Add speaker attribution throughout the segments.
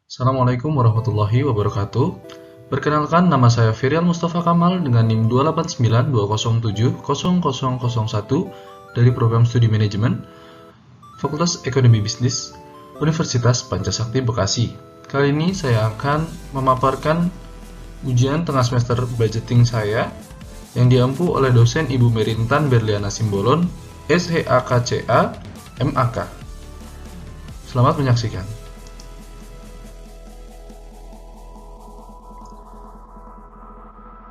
Speaker 1: Assalamualaikum warahmatullahi wabarakatuh. Perkenalkan, nama saya Firial Mustafa Kamal dengan NIM 28920700001 dari Program Studi Manajemen Fakultas Ekonomi Bisnis Universitas Pancasakti Bekasi. Kali ini saya akan memaparkan ujian tengah semester budgeting saya yang diampu oleh dosen Ibu Merintan Berliana Simbolon, SHAKCA, MAK. Selamat menyaksikan.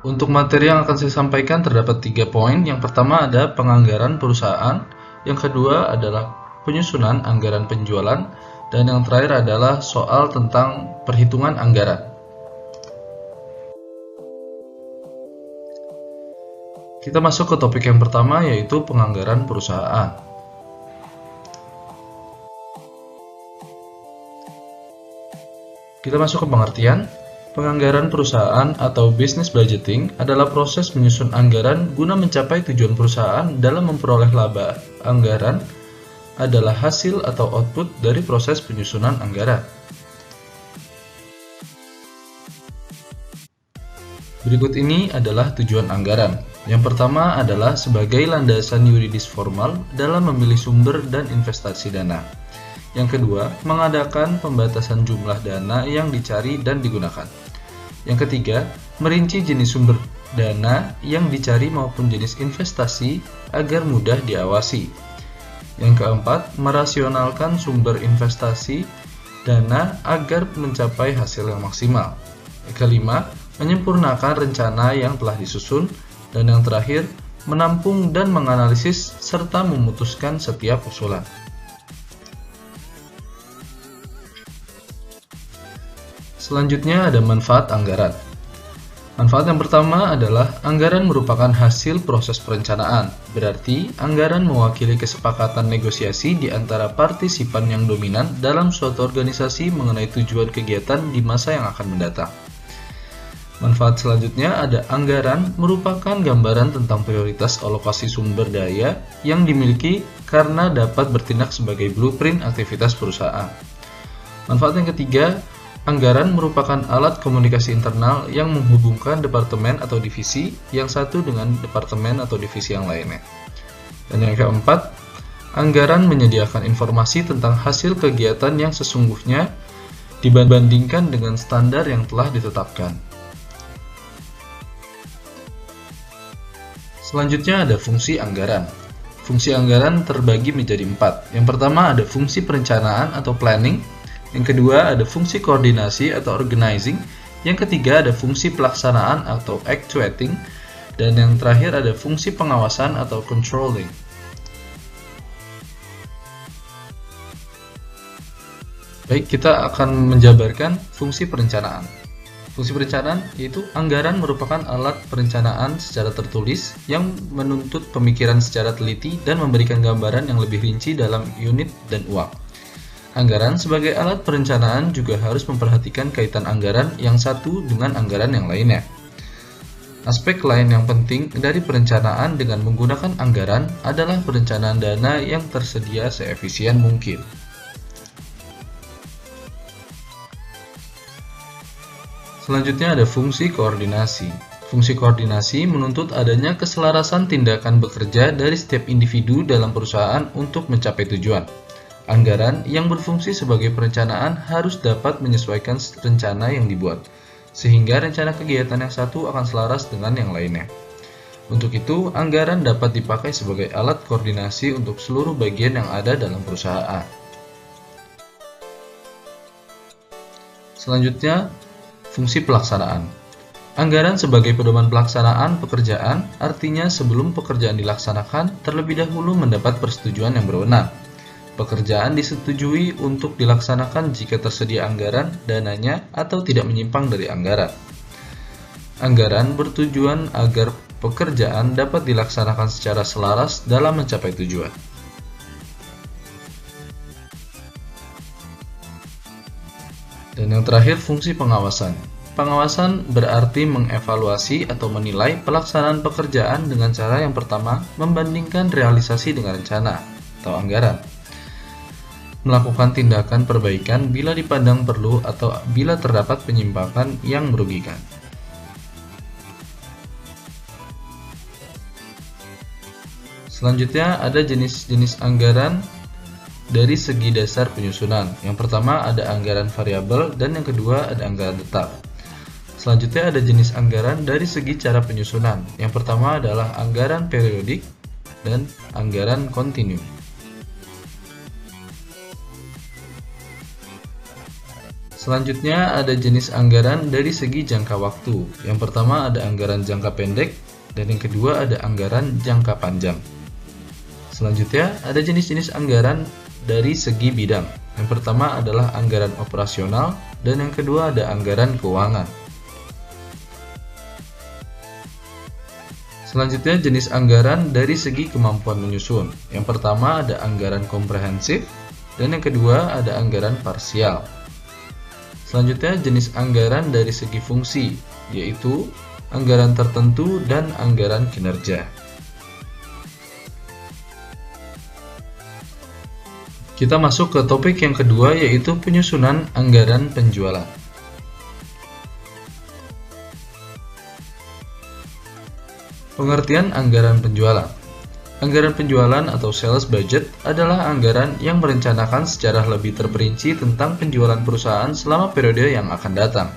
Speaker 1: Untuk materi yang akan saya sampaikan terdapat 3 poin. Yang pertama ada penganggaran perusahaan, yang kedua adalah penyusunan anggaran penjualan, dan yang terakhir adalah soal tentang perhitungan anggaran. Kita masuk ke topik yang pertama, yaitu penganggaran perusahaan. Kita masuk ke pengertian. Penganggaran perusahaan atau business budgeting adalah proses menyusun anggaran guna mencapai tujuan perusahaan dalam memperoleh laba. Anggaran adalah hasil atau output dari proses penyusunan anggaran. Berikut ini adalah tujuan anggaran. Yang pertama adalah sebagai landasan yuridis formal dalam memilih sumber dan investasi dana. Yang kedua, mengadakan pembatasan jumlah dana yang dicari dan digunakan. Yang ketiga, merinci jenis sumber dana yang dicari maupun jenis investasi agar mudah diawasi. Yang keempat, merasionalkan sumber investasi dana agar mencapai hasil yang maksimal. Yang kelima, menyempurnakan rencana yang telah disusun. Dan yang terakhir, menampung dan menganalisis serta memutuskan setiap usulan. Selanjutnya ada manfaat anggaran. Manfaat yang pertama adalah anggaran merupakan hasil proses perencanaan. Berarti, anggaran mewakili kesepakatan negosiasi di antara partisipan yang dominan dalam suatu organisasi mengenai tujuan kegiatan di masa yang akan mendatang. Manfaat selanjutnya ada anggaran merupakan gambaran tentang prioritas alokasi sumber daya yang dimiliki karena dapat bertindak sebagai blueprint aktivitas perusahaan. Manfaat yang ketiga, anggaran merupakan alat komunikasi internal yang menghubungkan departemen atau divisi yang satu dengan departemen atau divisi yang lainnya. Dan yang keempat, anggaran menyediakan informasi tentang hasil kegiatan yang sesungguhnya dibandingkan dengan standar yang telah ditetapkan. Selanjutnya ada fungsi anggaran. Fungsi anggaran terbagi menjadi 4. Yang pertama ada fungsi perencanaan atau planning. Yang kedua ada fungsi koordinasi atau organizing. Yang ketiga ada fungsi pelaksanaan atau actuating. Dan yang terakhir ada fungsi pengawasan atau controlling. Baik, kita akan menjabarkan fungsi perencanaan. Fungsi perencanaan yaitu anggaran merupakan alat perencanaan secara tertulis yang menuntut pemikiran secara teliti dan memberikan gambaran yang lebih rinci dalam unit dan uang. Anggaran sebagai alat perencanaan juga harus memperhatikan kaitan anggaran yang satu dengan anggaran yang lainnya. Aspek lain yang penting dari perencanaan dengan menggunakan anggaran adalah perencanaan dana yang tersedia seefisien mungkin. Selanjutnya ada fungsi koordinasi. Fungsi koordinasi menuntut adanya keselarasan tindakan bekerja dari setiap individu dalam perusahaan untuk mencapai tujuan. Anggaran yang berfungsi sebagai perencanaan harus dapat menyesuaikan rencana yang dibuat, sehingga rencana kegiatan yang satu akan selaras dengan yang lainnya. Untuk itu, anggaran dapat dipakai sebagai alat koordinasi untuk seluruh bagian yang ada dalam perusahaan. Selanjutnya, fungsi pelaksanaan. Anggaran sebagai pedoman pelaksanaan pekerjaan, artinya sebelum pekerjaan dilaksanakan, terlebih dahulu mendapat persetujuan yang berwenang. Pekerjaan disetujui untuk dilaksanakan jika tersedia anggaran, dananya, atau tidak menyimpang dari anggaran. Anggaran bertujuan agar pekerjaan dapat dilaksanakan secara selaras dalam mencapai tujuan. Dan yang terakhir, fungsi pengawasan. Pengawasan berarti mengevaluasi atau menilai pelaksanaan pekerjaan dengan cara yang pertama membandingkan realisasi dengan rencana atau anggaran. melakukan tindakan perbaikan bila dipandang perlu atau bila terdapat penyimpangan yang merugikan. Selanjutnya ada jenis-jenis anggaran dari segi dasar penyusunan. Yang pertama ada anggaran variabel dan yang kedua ada anggaran tetap. Selanjutnya ada jenis anggaran dari segi cara penyusunan. Yang pertama adalah anggaran periodik dan anggaran kontinu. Selanjutnya ada jenis anggaran dari segi jangka waktu. Yang pertama ada anggaran jangka pendek dan yang kedua ada anggaran jangka panjang. Selanjutnya ada jenis-jenis anggaran dari segi bidang. Yang pertama adalah anggaran operasional dan yang kedua ada anggaran keuangan. Selanjutnya jenis anggaran dari segi kemampuan menyusun. Yang pertama ada anggaran komprehensif dan yang kedua ada anggaran parsial. Selanjutnya jenis anggaran dari segi fungsi, yaitu anggaran tertentu dan anggaran kinerja. Kita masuk ke topik yang kedua, yaitu penyusunan anggaran penjualan. Pengertian anggaran penjualan. Anggaran penjualan atau sales budget adalah anggaran yang merencanakan secara lebih terperinci tentang penjualan perusahaan selama periode yang akan datang,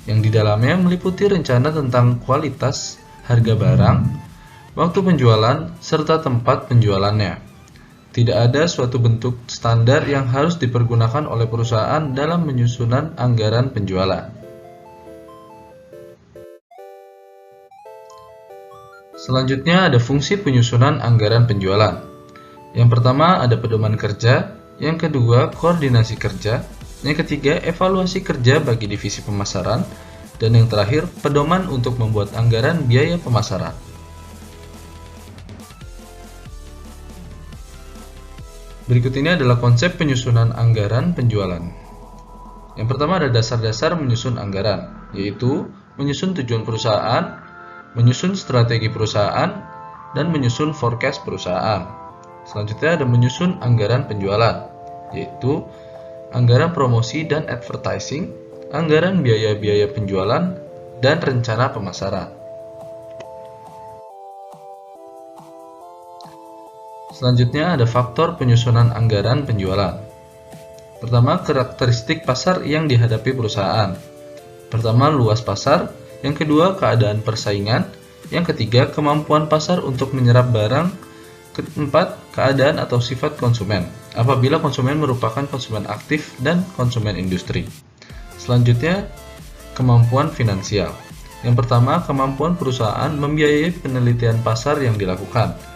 Speaker 1: yang di dalamnya meliputi rencana tentang kualitas, harga barang, waktu penjualan, serta tempat penjualannya. Tidak ada suatu bentuk standar yang harus dipergunakan oleh perusahaan dalam menyusunan anggaran penjualan. Selanjutnya ada fungsi penyusunan anggaran penjualan. Yang pertama ada pedoman kerja, yang kedua koordinasi kerja, yang ketiga evaluasi kerja bagi divisi pemasaran, dan yang terakhir pedoman untuk membuat anggaran biaya pemasaran. Berikut ini adalah konsep penyusunan anggaran penjualan. Yang pertama ada dasar-dasar menyusun anggaran, yaitu menyusun tujuan perusahaan, menyusun strategi perusahaan, dan menyusun forecast perusahaan. Selanjutnya ada menyusun anggaran penjualan, yaitu anggaran promosi dan advertising, anggaran biaya-biaya penjualan, dan rencana pemasaran. Selanjutnya ada faktor penyusunan anggaran penjualan. Pertama, karakteristik pasar yang dihadapi perusahaan. Pertama, luas pasar. Yang kedua, keadaan persaingan. Yang ketiga, kemampuan pasar untuk menyerap barang. Keempat, keadaan atau sifat konsumen, apabila konsumen merupakan konsumen aktif dan konsumen industri. Selanjutnya, kemampuan finansial. Yang pertama, kemampuan perusahaan membiayai penelitian pasar yang dilakukan.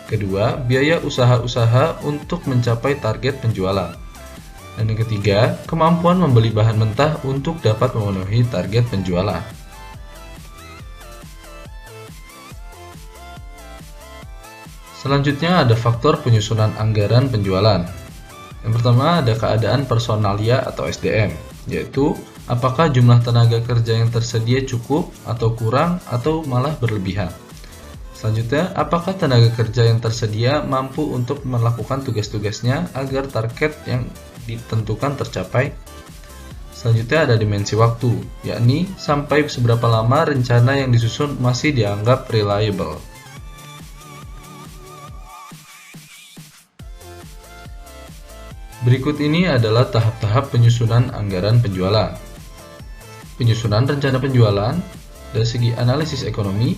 Speaker 1: Kedua, biaya usaha-usaha untuk mencapai target penjualan. Dan yang ketiga, kemampuan membeli bahan mentah untuk dapat memenuhi target penjualan. Selanjutnya ada faktor penyusunan anggaran penjualan. Yang pertama ada keadaan personalia atau SDM, yaitu apakah jumlah tenaga kerja yang tersedia cukup atau kurang atau malah berlebihan. Selanjutnya, apakah tenaga kerja yang tersedia mampu untuk melakukan tugas-tugasnya agar target yang ditentukan tercapai? Selanjutnya ada dimensi waktu, yakni sampai seberapa lama rencana yang disusun masih dianggap reliable. Berikut ini adalah tahap-tahap penyusunan anggaran penjualan. Penyusunan rencana penjualan dari segi analisis ekonomi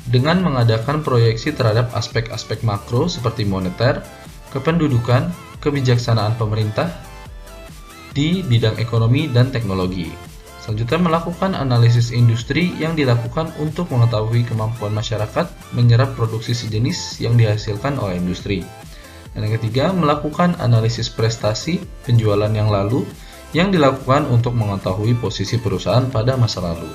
Speaker 1: dengan mengadakan proyeksi terhadap aspek-aspek makro seperti moneter, kependudukan, kebijaksanaan pemerintah di bidang ekonomi dan teknologi. Selanjutnya melakukan analisis industri yang dilakukan untuk mengetahui kemampuan masyarakat menyerap produksi sejenis yang dihasilkan oleh industri. Dan yang ketiga, melakukan analisis prestasi penjualan yang lalu yang dilakukan untuk mengetahui posisi perusahaan pada masa lalu.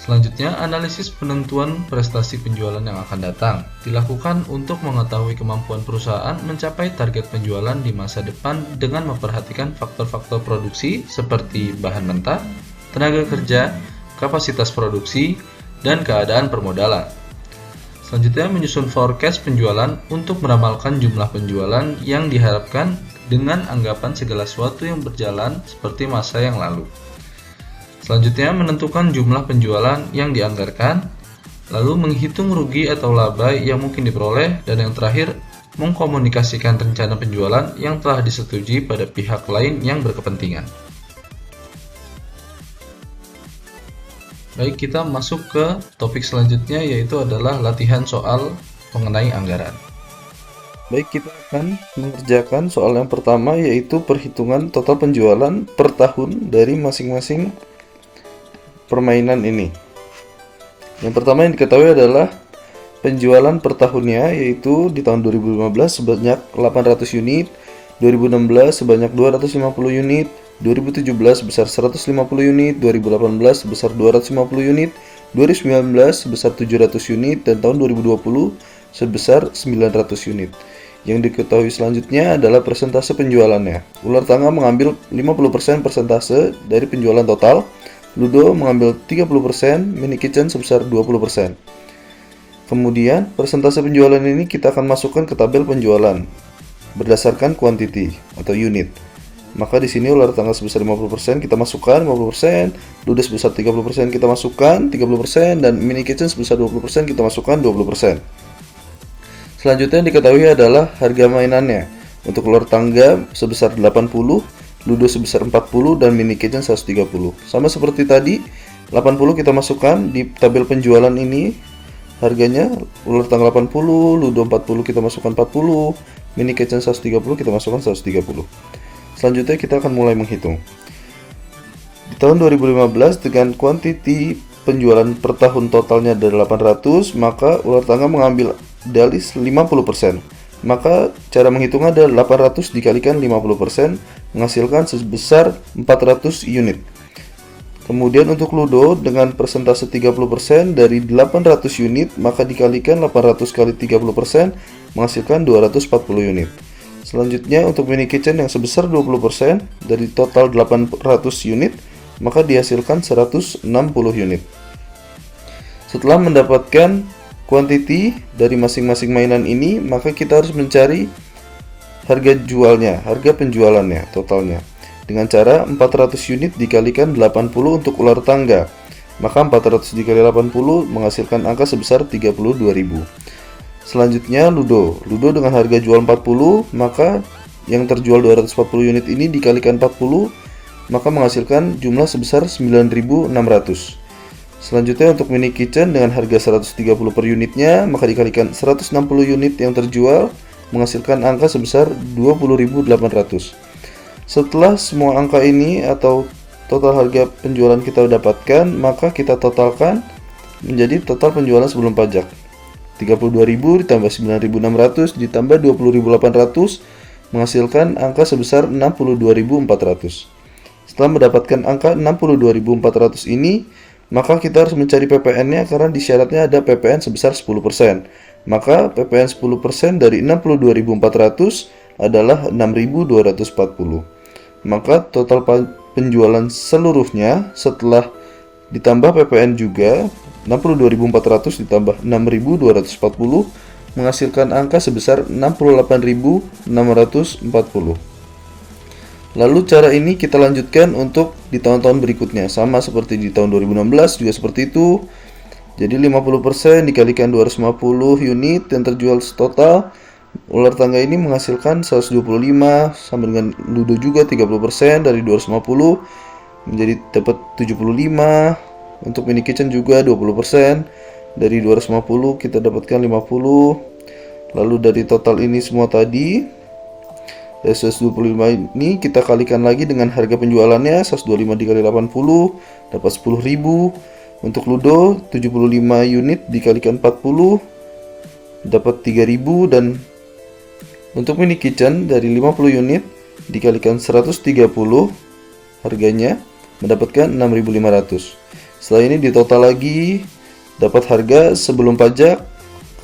Speaker 1: Selanjutnya, analisis penentuan prestasi penjualan yang akan datang dilakukan untuk mengetahui kemampuan perusahaan mencapai target penjualan di masa depan dengan memperhatikan faktor-faktor produksi seperti bahan mentah, tenaga kerja, kapasitas produksi, dan keadaan permodalan. Selanjutnya, menyusun forecast penjualan untuk meramalkan jumlah penjualan yang diharapkan dengan anggapan segala sesuatu yang berjalan seperti masa yang lalu. Selanjutnya, menentukan jumlah penjualan yang dianggarkan, lalu menghitung rugi atau laba yang mungkin diperoleh, dan yang terakhir, mengkomunikasikan rencana penjualan yang telah disetujui pada pihak lain yang berkepentingan. Baik, kita masuk ke topik selanjutnya, yaitu adalah latihan soal mengenai anggaran.
Speaker 2: Baik, kita akan mengerjakan soal yang pertama, yaitu perhitungan total penjualan per tahun dari masing-masing permainan ini. Yang pertama yang diketahui adalah penjualan per tahunnya, yaitu di tahun 2015 sebanyak 800 unit, 2016 sebanyak 250 unit, 2017 sebesar 150 unit, 2018 sebesar 250 unit, 2019 sebesar 700 unit, dan tahun 2020 sebesar 900 unit. Yang diketahui selanjutnya adalah persentase penjualannya. Ular tangga mengambil 50% persentase dari penjualan total, Ludo mengambil 30%, Mini Kitchen sebesar 20%. Kemudian, persentase penjualan ini kita akan masukkan ke tabel penjualan berdasarkan quantity atau unit. Maka di sini ular tangga sebesar 50% kita masukkan 50%, Ludo sebesar 30% kita masukkan 30%, dan Mini Kitchen sebesar 20% kita masukkan 20%. Selanjutnya yang diketahui adalah harga mainannya. Untuk ular tangga sebesar 80, Ludo sebesar 40, dan Mini Kitchen 130. Sama seperti tadi, 80 kita masukkan di tabel penjualan ini. Harganya ular tangga 80, Ludo 40 kita masukkan 40, Mini Kitchen 130 kita masukkan 130. Selanjutnya kita akan mulai menghitung. Di tahun 2015 dengan kuantiti penjualan per tahun totalnya dari 800, maka ular tangga mengambil dalih 50%. Maka cara menghitungnya adalah 800 dikalikan 50% menghasilkan sebesar 400 unit. Kemudian untuk Ludo dengan persentase 30% dari 800 unit, maka dikalikan 800 kali 30% menghasilkan 240 unit. Selanjutnya untuk Mini Kitchen yang sebesar 20% dari total 800 unit, maka dihasilkan 160 unit. Setelah mendapatkan quantity dari masing-masing mainan ini, maka kita harus mencari harga jualnya, harga penjualannya totalnya. Dengan cara 400 unit dikalikan 80 untuk ular tangga, maka 400 dikali 80 menghasilkan angka sebesar 32.000. Selanjutnya Ludo dengan harga jual 40, maka yang terjual 240 unit ini dikalikan 40, maka menghasilkan jumlah sebesar 9.600. Selanjutnya untuk Mini Kitchen dengan harga 130 per unitnya, maka dikalikan 160 unit yang terjual menghasilkan angka sebesar 20.800. Setelah semua angka ini atau total harga penjualan kita dapatkan, maka kita totalkan menjadi total penjualan sebelum pajak. 32.000 ditambah 9.600 ditambah 20.800 menghasilkan angka sebesar 62.400. Setelah mendapatkan angka 62.400 ini, maka kita harus mencari PPN-nya karena di syaratnya ada PPN sebesar 10%. Maka PPN 10% dari 62.400 adalah 6.240. Maka total penjualan seluruhnya setelah ditambah PPN juga 62.400 ditambah 6.240 menghasilkan angka sebesar 68.640. Lalu cara ini kita lanjutkan untuk di tahun-tahun berikutnya, sama seperti di tahun 2016 juga seperti itu. Jadi 50% dikalikan 250 unit yang terjual total, ular tangga ini menghasilkan 125, sama dengan Ludo juga 30% dari 250 menjadi dapat 75. Untuk Mini Kitchen juga 20%, dari 250 kita dapatkan 50. Lalu dari total ini semua tadi, dari 125 ini kita kalikan lagi dengan harga penjualannya, 125 dikali 80 dapat 10.000. Untuk Ludo 75 unit dikalikan 40 dapat 3.000, dan untuk Mini Kitchen dari 50 unit dikalikan 130 harganya mendapatkan 6.500. Setelah ini ditotal lagi, dapat harga sebelum pajak,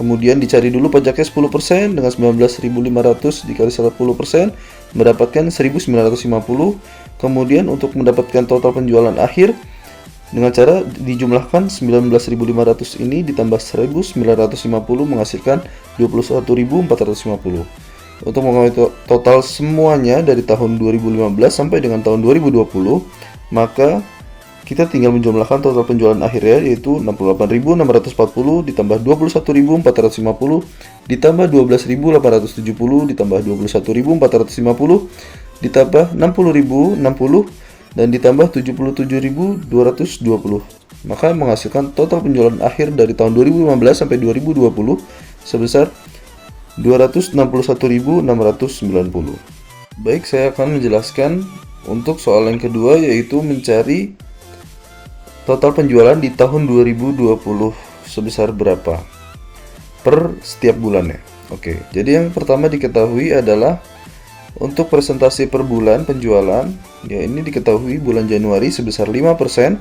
Speaker 2: kemudian dicari dulu pajaknya 10% dengan 19.500 dikali 10% mendapatkan 1.950. Kemudian untuk mendapatkan total penjualan akhir, Dengan cara dijumlahkan 19.500 ini ditambah 1.950 menghasilkan 21.450. Untuk mengetahui total semuanya dari tahun 2015 sampai dengan tahun 2020, maka kita tinggal menjumlahkan total penjualan akhirnya, yaitu 68.640 ditambah 21.450 ditambah 12.870 ditambah 21.450 ditambah 60.060 dan ditambah 77.220, maka menghasilkan total penjualan akhir dari tahun 2015 sampai 2020 sebesar 261.690. Baik, saya akan menjelaskan untuk soal yang kedua, yaitu mencari total penjualan di tahun 2020 sebesar berapa per setiap bulannya. Oke, jadi yang pertama diketahui adalah untuk persentase per bulan penjualan, ya ini diketahui bulan Januari sebesar 5%,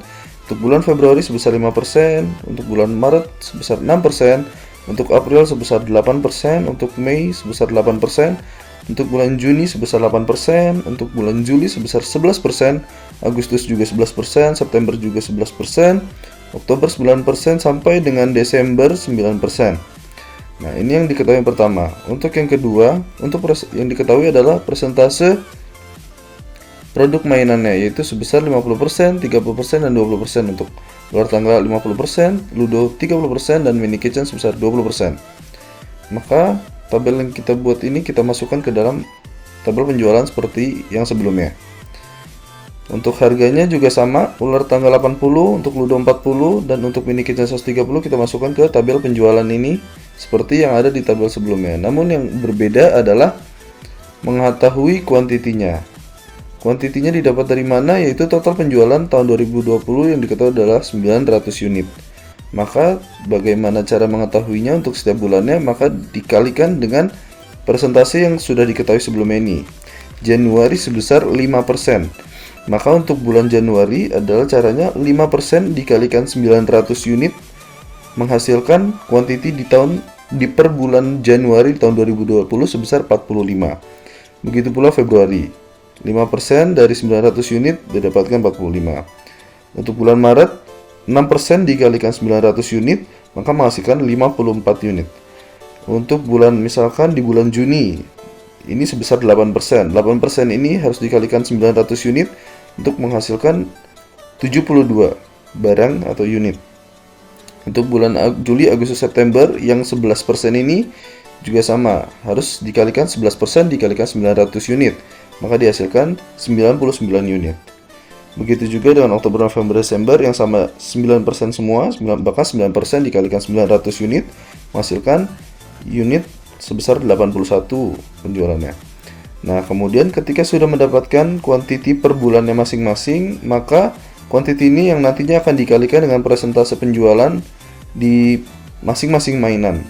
Speaker 2: untuk bulan Februari sebesar 5%, untuk bulan Maret sebesar 6%, untuk April sebesar 8%, untuk Mei sebesar 8%, untuk bulan Juni sebesar 8%, untuk bulan Juli sebesar 11%, Agustus juga 11%, September juga 11%, Oktober 9%, sampai dengan Desember 9%. Nah, ini yang diketahui yang pertama. Untuk yang kedua, yang diketahui adalah persentase produk mainannya, yaitu sebesar 50%, 30%, dan 20%. Untuk luar tangga 50%, Ludo 30%, dan mini kitchen sebesar 20%. Maka tabel yang kita buat ini kita masukkan ke dalam tabel penjualan seperti yang sebelumnya. Untuk harganya juga sama, ular tangga 80, untuk Ludo 40, dan untuk mini kitchen 130 kita masukkan ke tabel penjualan ini seperti yang ada di tabel sebelumnya. Namun yang berbeda adalah mengetahui kuantitinya. Kuantitinya didapat dari mana? Yaitu total penjualan tahun 2020 yang diketahui adalah 900 unit. Maka bagaimana cara mengetahuinya untuk setiap bulannya? Maka dikalikan dengan persentase yang sudah diketahui sebelumnya ini. Januari sebesar 5%. Maka untuk bulan Januari adalah caranya 5% dikalikan 900 unit menghasilkan kuantiti di per bulan Januari tahun 2020 sebesar 45. Begitu pula Februari. 5% dari 900 unit didapatkan 45. Untuk bulan Maret 6% dikalikan 900 unit maka menghasilkan 54 unit. Untuk bulan misalkan di bulan Juni ini sebesar 8%. 8% ini harus dikalikan 900 unit untuk menghasilkan 72 barang atau unit. Untuk bulan Juli, Agustus, September yang 11% ini juga sama, harus dikalikan 11% dikalikan 900 unit, maka dihasilkan 99 unit. Begitu juga dengan Oktober, November, Desember yang sama 9% semua, bahkan 9% dikalikan 900 unit menghasilkan unit sebesar 81 penjualannya. Nah, kemudian ketika sudah mendapatkan kuantiti per bulannya masing-masing, maka kuantiti ini yang nantinya akan dikalikan dengan persentase penjualan di masing-masing mainan.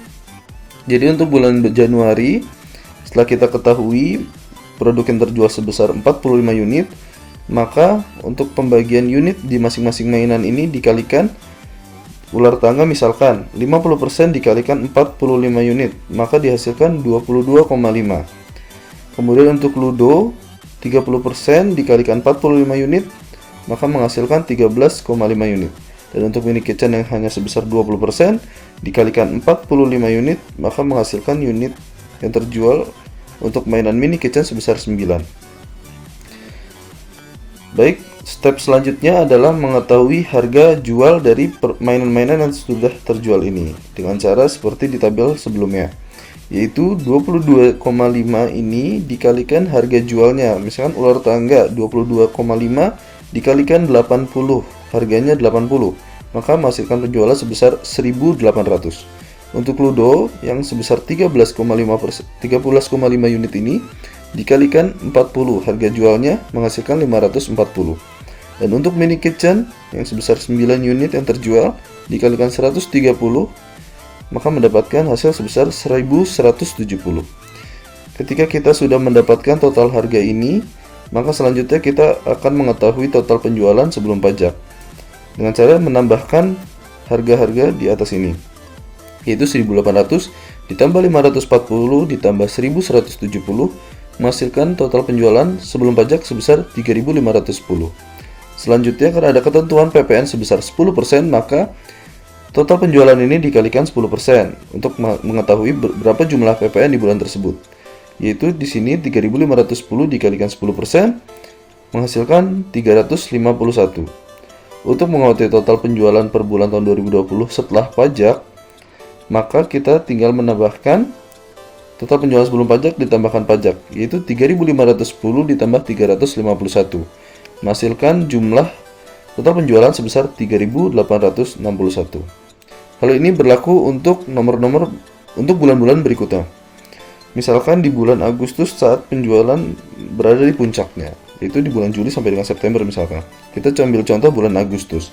Speaker 2: Jadi untuk bulan Januari, setelah kita ketahui produk yang terjual sebesar 45 unit, maka untuk pembagian unit di masing-masing mainan ini dikalikan ular tangga, misalkan 50% dikalikan 45 unit, maka dihasilkan 22,5. Kemudian untuk Ludo 30% dikalikan 45 unit maka menghasilkan 13,5 unit. Dan untuk mini kitchen yang hanya sebesar 20% dikalikan 45 unit maka menghasilkan unit yang terjual untuk mainan mini kitchen sebesar 9. Baik, step selanjutnya adalah mengetahui harga jual dari mainan-mainan yang sudah terjual ini dengan cara seperti di tabel sebelumnya, yaitu 22,5 ini dikalikan harga jualnya. Misalkan ular tangga 22,5 dikalikan 80, harganya 80, maka menghasilkan penjualan sebesar 1.800. Untuk Ludo yang sebesar 13,5 unit ini dikalikan 40, harga jualnya menghasilkan 540. Dan untuk mini kitchen yang sebesar 9 unit yang terjual dikalikan 130, maka mendapatkan hasil sebesar 1.170. Ketika kita sudah mendapatkan total harga ini, maka selanjutnya kita akan mengetahui total penjualan sebelum pajak dengan cara menambahkan harga-harga di atas ini, yaitu 1.800 ditambah 540 ditambah 1.170 menghasilkan total penjualan sebelum pajak sebesar 3.510. Selanjutnya, karena ada ketentuan PPN sebesar 10%, maka total penjualan ini dikalikan 10% untuk mengetahui berapa jumlah PPN di bulan tersebut. Yaitu di sini 3.510 dikalikan 10% menghasilkan 351. Untuk mengetahui total penjualan per bulan tahun 2020 setelah pajak, maka kita tinggal menambahkan total penjualan sebelum pajak ditambahkan pajak, yaitu 3.510 ditambah 351, menghasilkan jumlah total penjualan sebesar 3.861. Hal ini berlaku untuk bulan-bulan berikutnya. Misalkan di bulan Agustus saat penjualan berada di puncaknya, yaitu di bulan Juli sampai dengan September misalkan. Kita ambil contoh bulan Agustus.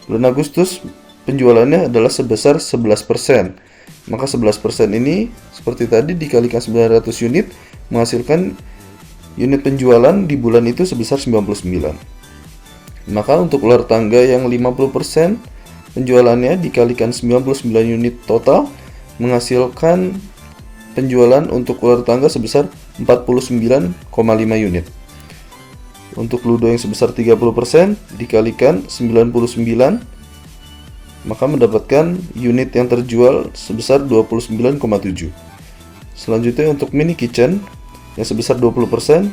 Speaker 2: Bulan Agustus penjualannya adalah sebesar 11%. Maka 11% ini seperti tadi dikalikan 900 unit menghasilkan unit penjualan di bulan itu sebesar 99. Maka untuk ular tangga yang 50% penjualannya dikalikan 99 unit total menghasilkan penjualan untuk ular tangga sebesar 49,5 unit. Untuk ludo yang sebesar 30% dikalikan 99, maka mendapatkan unit yang terjual sebesar 29,7. Selanjutnya untuk mini kitchen yang sebesar 20%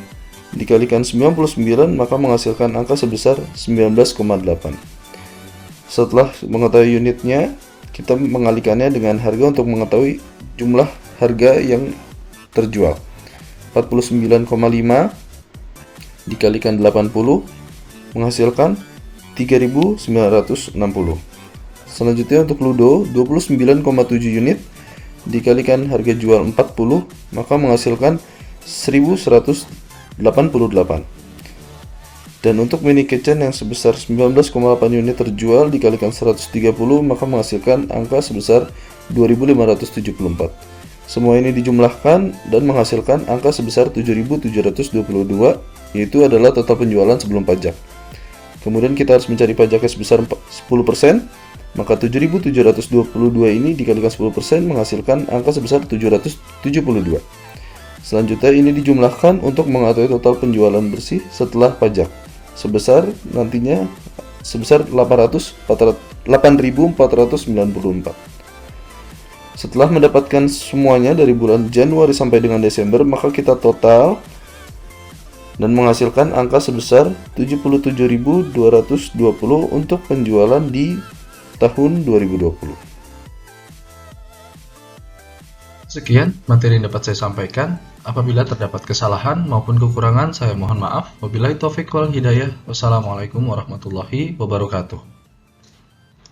Speaker 2: dikalikan 99, maka menghasilkan angka sebesar 19,8. Setelah mengetahui unitnya, kita mengalikannya dengan harga untuk mengetahui jumlah harga yang terjual. 49,5 dikalikan 80 menghasilkan 3.960. Selanjutnya untuk ludo 29,7 unit dikalikan harga jual 40 maka menghasilkan 1.188. Dan untuk mini kitchen yang sebesar 19,8 unit terjual dikalikan 130 maka menghasilkan angka sebesar 2.574. Semua ini dijumlahkan dan menghasilkan angka sebesar 7.722, yaitu adalah total penjualan sebelum pajak. Kemudian kita harus mencari pajaknya sebesar 10%, maka 7.722 ini dikalikan 10% menghasilkan angka sebesar 772. Selanjutnya ini dijumlahkan untuk mengetahui total penjualan bersih setelah pajak sebesar 8.494. Setelah mendapatkan semuanya dari bulan Januari sampai dengan Desember, maka kita total dan menghasilkan angka sebesar 77.220 untuk penjualan di tahun 2020.
Speaker 1: Sekian materi yang dapat saya sampaikan. Apabila terdapat kesalahan maupun kekurangan, saya mohon maaf. Wabillahi taufiq wal hidayah. Wassalamualaikum warahmatullahi wabarakatuh.